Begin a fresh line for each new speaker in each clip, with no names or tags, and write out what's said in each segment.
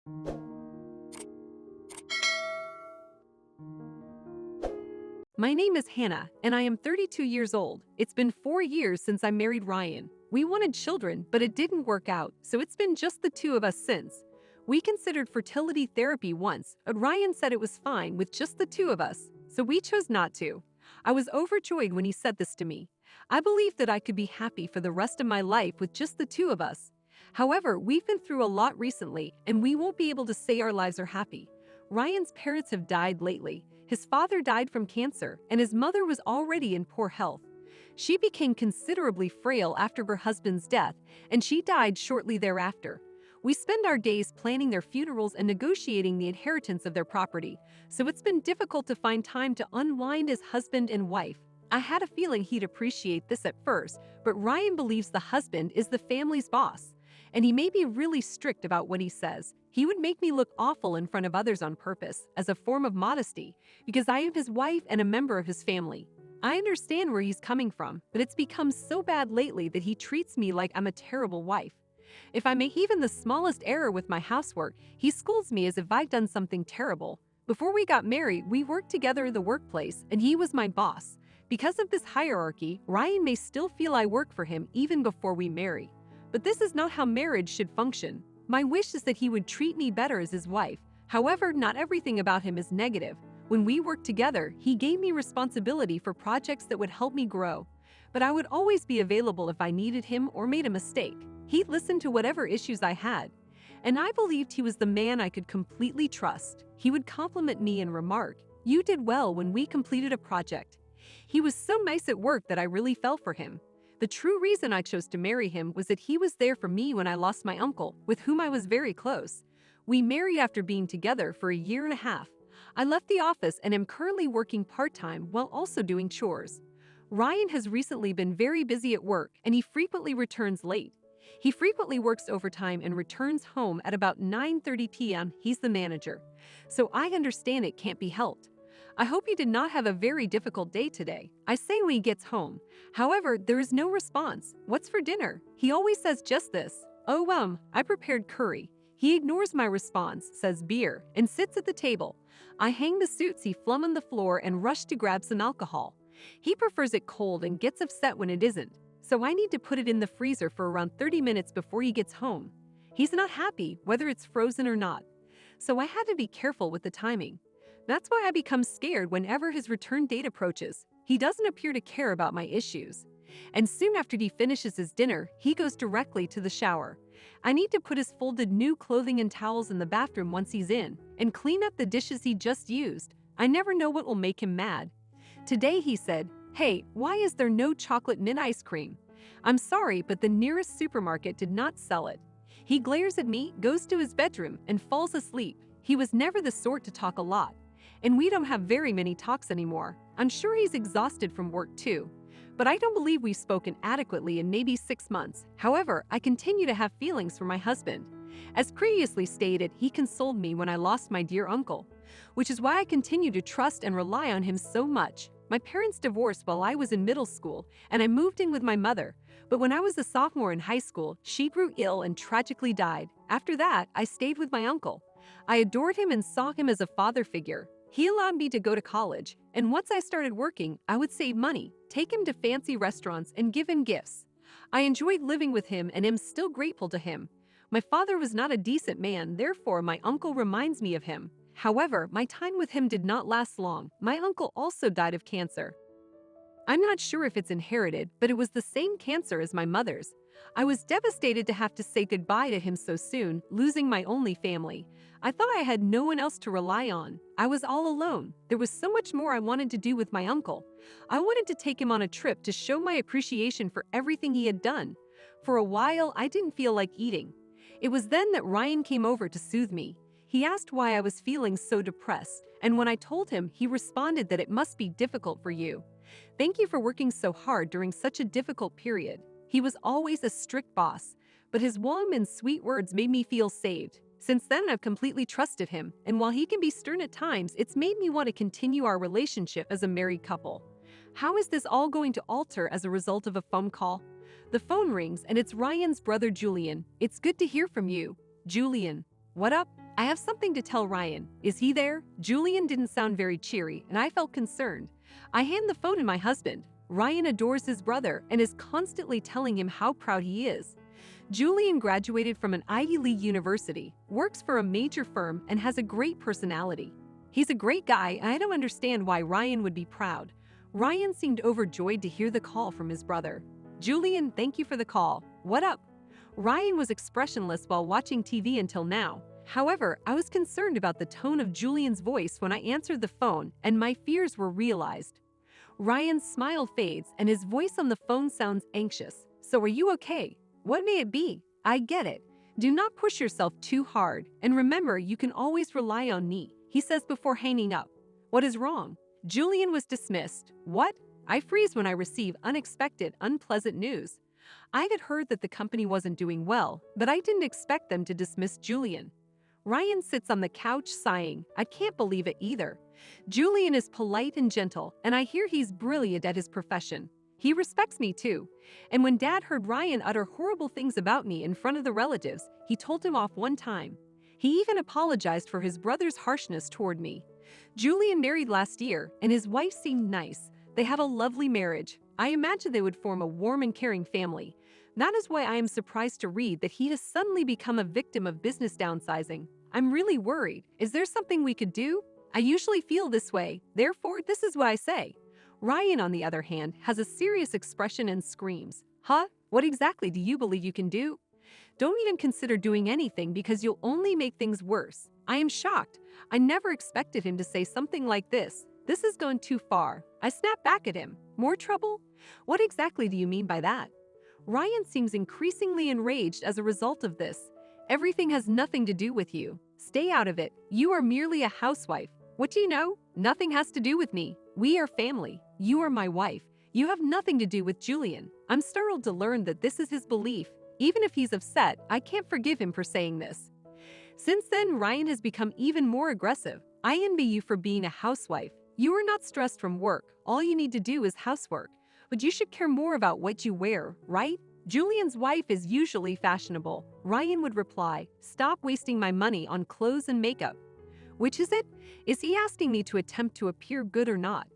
My name is Hannah, and I am 32 years old. It's been 4 years since I married Ryan. We wanted children, but it didn't work out, so it's been just the two of us since. We considered fertility therapy once, but Ryan said it was fine with just the two of us, so we chose not to. I was overjoyed when he said this to me. I believed that I could be happy for the rest of my life with just the two of us. However, we've been through a lot recently, and we won't be able to say our lives are happy. Ryan's parents have died lately. His father died from cancer, and his mother was already in poor health. She became considerably frail after her husband's death, and she died shortly thereafter. We spend our days planning their funerals and negotiating the inheritance of their property, so it's been difficult to find time to unwind as husband and wife. I had a feeling he'd appreciate this at first, but Ryan believes the husband is the family's boss, and he may be really strict about what he says. He would make me look awful in front of others on purpose, as a form of modesty, because I am his wife and a member of his family. I understand where he's coming from, but it's become so bad lately that he treats me like I'm a terrible wife. If I make even the smallest error with my housework, he scolds me as if I'd done something terrible. Before we got married, we worked together in the workplace, and he was my boss. Because of this hierarchy, Ryan may still feel I work for him even before we marry. But this is not how marriage should function. My wish is that he would treat me better as his wife. However, not everything about him is negative. When we worked together, he gave me responsibility for projects that would help me grow. But I would always be available if I needed him or made a mistake. He'd listen to whatever issues I had. And I believed he was the man I could completely trust. He would compliment me and remark, "You did well when we completed a project." He was so nice at work that I really fell for him. The true reason I chose to marry him was that he was there for me when I lost my uncle, with whom I was very close. We married after being together for a year and a half. I left the office and am currently working part-time while also doing chores. Ryan has recently been very busy at work, and he frequently returns late. He frequently works overtime and returns home at about 9:30 p.m. He's the manager, so I understand it can't be helped. I hope he did not have a very difficult day today. I say when he gets home. However, there is no response. What's for dinner? He always says just this. Oh, I prepared curry. He ignores my response, says beer, and sits at the table. I hang the suits he flung on the floor and rush to grab some alcohol. He prefers it cold and gets upset when it isn't, so I need to put it in the freezer for around 30 minutes before he gets home. He's not happy, whether it's frozen or not, so I had to be careful with the timing. That's why I become scared whenever his return date approaches. He doesn't appear to care about my issues. And soon after he finishes his dinner, he goes directly to the shower. I need to put his folded new clothing and towels in the bathroom once he's in, and clean up the dishes he just used. I never know what will make him mad. Today he said, "Hey, why is there no chocolate mint ice cream?" I'm sorry, but the nearest supermarket did not sell it. He glares at me, goes to his bedroom, and falls asleep. He was never the sort to talk a lot. And we don't have very many talks anymore. I'm sure he's exhausted from work too. But I don't believe we've spoken adequately in maybe 6 months. However, I continue to have feelings for my husband. As previously stated, he consoled me when I lost my dear uncle, which is why I continue to trust and rely on him so much. My parents divorced while I was in middle school, and I moved in with my mother. But when I was a sophomore in high school, she grew ill and tragically died. After that, I stayed with my uncle. I adored him and saw him as a father figure. He allowed me to go to college, and once I started working, I would save money, take him to fancy restaurants, and give him gifts. I enjoyed living with him and am still grateful to him. My father was not a decent man, therefore my uncle reminds me of him. However, my time with him did not last long. My uncle also died of cancer. I'm not sure if it's inherited, but it was the same cancer as my mother's. I was devastated to have to say goodbye to him so soon, losing my only family. I thought I had no one else to rely on. I was all alone. There was so much more I wanted to do with my uncle. I wanted to take him on a trip to show my appreciation for everything he had done. For a while, I didn't feel like eating. It was then that Ryan came over to soothe me. He asked why I was feeling so depressed, and when I told him, he responded that it must be difficult for you. Thank you for working so hard during such a difficult period. He was always a strict boss, but his warm and sweet words made me feel saved. Since then, I've completely trusted him, and while he can be stern at times, it's made me want to continue our relationship as a married couple. How is this all going to alter as a result of a phone call? The phone rings, and it's Ryan's brother Julian. It's good to hear from you. Julian. What up? I have something to tell Ryan. Is he there? Julian didn't sound very cheery, and I felt concerned. I hand the phone to my husband. Ryan adores his brother and is constantly telling him how proud he is. Julian graduated from an Ivy League university, works for a major firm, and has a great personality. He's a great guy, and I don't understand why Ryan would be proud. Ryan seemed overjoyed to hear the call from his brother. Julian, thank you for the call. What up? Ryan was expressionless while watching TV until now. However, I was concerned about the tone of Julian's voice when I answered the phone, and my fears were realized. Ryan's smile fades, and his voice on the phone sounds anxious. So are you okay? What may it be? I get it. Do not push yourself too hard, and remember you can always rely on me, he says before hanging up. What is wrong? Julian was dismissed. What? I freeze when I receive unexpected, unpleasant news. I had heard that the company wasn't doing well, but I didn't expect them to dismiss Julian. Ryan sits on the couch sighing. I can't believe it either. Julian is polite and gentle, and I hear he's brilliant at his profession. He respects me too. And when Dad heard Ryan utter horrible things about me in front of the relatives, he told him off one time. He even apologized for his brother's harshness toward me. Julian married last year, and his wife seemed nice. They had a lovely marriage. I imagine they would form a warm and caring family. That is why I am surprised to read that he has suddenly become a victim of business downsizing. I'm really worried. Is there something we could do? I usually feel this way. Therefore, this is what I say. Ryan, on the other hand, has a serious expression and screams. Huh? What exactly do you believe you can do? Don't even consider doing anything because you'll only make things worse. I am shocked. I never expected him to say something like this. This has gone too far. I snap back at him. More trouble? What exactly do you mean by that? Ryan seems increasingly enraged as a result of this. Everything has nothing to do with you. Stay out of it. You are merely a housewife. What do you know? Nothing has to do with me. We are family. You are my wife. You have nothing to do with Julian. I'm startled to learn that this is his belief. Even if he's upset, I can't forgive him for saying this. Since then, Ryan has become even more aggressive. I envy you for being a housewife. You are not stressed from work. All you need to do is housework. But you should care more about what you wear, right? Julian's wife is usually fashionable. Ryan would reply, stop wasting my money on clothes and makeup. Which is it? Is he asking me to attempt to appear good or not?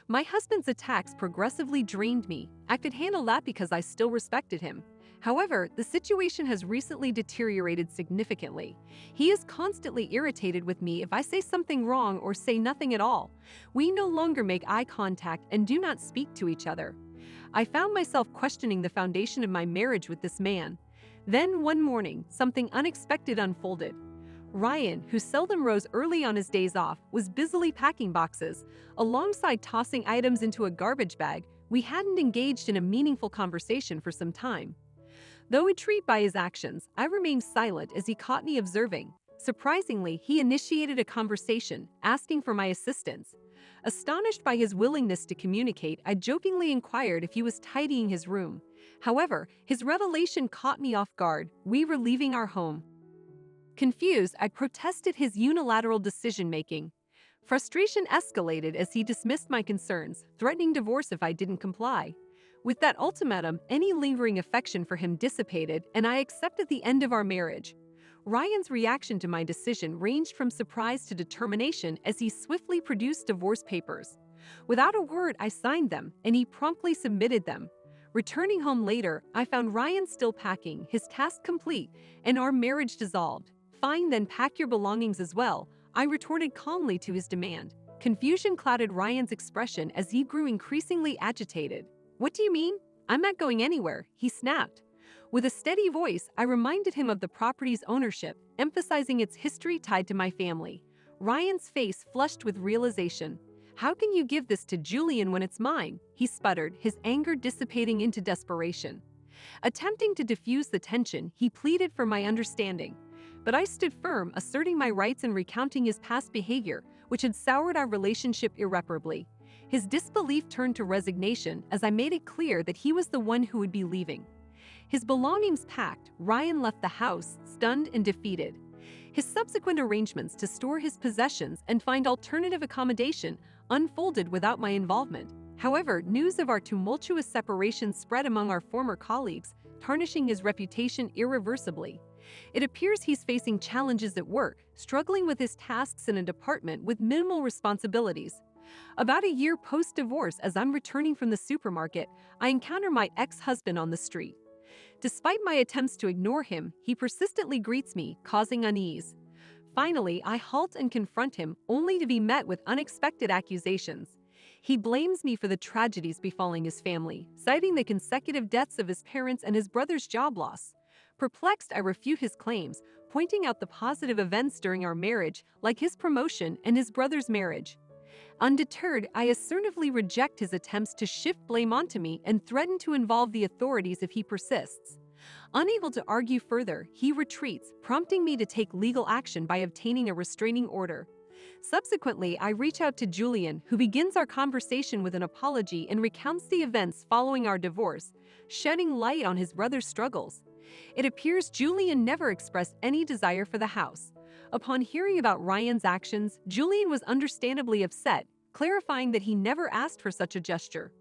My husband's attacks progressively drained me. I could handle that because I still respected him. However, the situation has recently deteriorated significantly. He is constantly irritated with me if I say something wrong or say nothing at all. We no longer make eye contact and do not speak to each other. I found myself questioning the foundation of my marriage with this man. Then one morning, something unexpected unfolded. Ryan, who seldom rose early on his days off, was busily packing boxes. Alongside tossing items into a garbage bag, we hadn't engaged in a meaningful conversation for some time. Though intrigued by his actions, I remained silent as he caught me observing. Surprisingly, he initiated a conversation, asking for my assistance. Astonished by his willingness to communicate, I jokingly inquired if he was tidying his room. However, his revelation caught me off guard. We were leaving our home. Confused, I protested his unilateral decision-making. Frustration escalated as he dismissed my concerns, threatening divorce if I didn't comply. With that ultimatum, any lingering affection for him dissipated, and I accepted the end of our marriage. Ryan's reaction to my decision ranged from surprise to determination as he swiftly produced divorce papers. Without a word, I signed them, and he promptly submitted them. Returning home later, I found Ryan still packing, his task complete, and our marriage dissolved. Fine, then pack your belongings as well, I retorted calmly to his demand. Confusion clouded Ryan's expression as he grew increasingly agitated. What do you mean? I'm not going anywhere, he snapped. With a steady voice, I reminded him of the property's ownership, emphasizing its history tied to my family. Ryan's face flushed with realization. How can you give this to Julian when it's mine? He sputtered, his anger dissipating into desperation. Attempting to diffuse the tension, he pleaded for my understanding. But I stood firm, asserting my rights and recounting his past behavior, which had soured our relationship irreparably. His disbelief turned to resignation as I made it clear that he was the one who would be leaving. His belongings packed, Ryan left the house, stunned and defeated. His subsequent arrangements to store his possessions and find alternative accommodation unfolded without my involvement. However, news of our tumultuous separation spread among our former colleagues, tarnishing his reputation irreversibly. It appears he's facing challenges at work, struggling with his tasks in a department with minimal responsibilities. About a year post-divorce, as I'm returning from the supermarket, I encounter my ex-husband on the street. Despite my attempts to ignore him, he persistently greets me, causing unease. Finally, I halt and confront him, only to be met with unexpected accusations. He blames me for the tragedies befalling his family, citing the consecutive deaths of his parents and his brother's job loss. Perplexed, I refute his claims, pointing out the positive events during our marriage, like his promotion and his brother's marriage. Undeterred, I assertively reject his attempts to shift blame onto me and threaten to involve the authorities if he persists. Unable to argue further, he retreats, prompting me to take legal action by obtaining a restraining order. Subsequently, I reach out to Julian, who begins our conversation with an apology and recounts the events following our divorce, shedding light on his brother's struggles. It appears Julian never expressed any desire for the house. Upon hearing about Ryan's actions, Julian was understandably upset, clarifying that he never asked for such a gesture.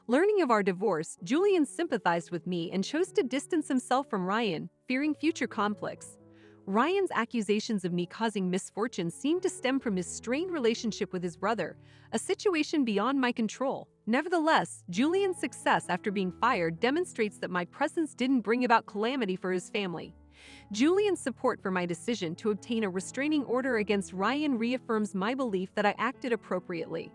Learning of our divorce, Julian sympathized with me and chose to distance himself from Ryan, fearing future conflicts. Ryan's accusations of me causing misfortune seemed to stem from his strained relationship with his brother, a situation beyond my control. Nevertheless, Julian's success after being fired demonstrates that my presence didn't bring about calamity for his family. Julian's support for my decision to obtain a restraining order against Ryan reaffirms my belief that I acted appropriately.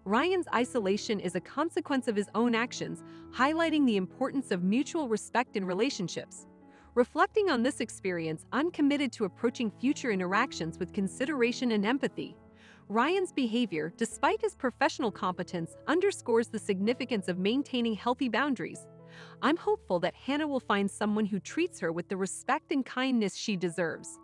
Ryan's isolation is a consequence of his own actions, highlighting the importance of mutual respect in relationships. Reflecting on this experience, I'm committed to approaching future interactions with consideration and empathy. Ryan's behavior, despite his professional competence, underscores the significance of maintaining healthy boundaries. I'm hopeful that Hannah will find someone who treats her with the respect and kindness she deserves.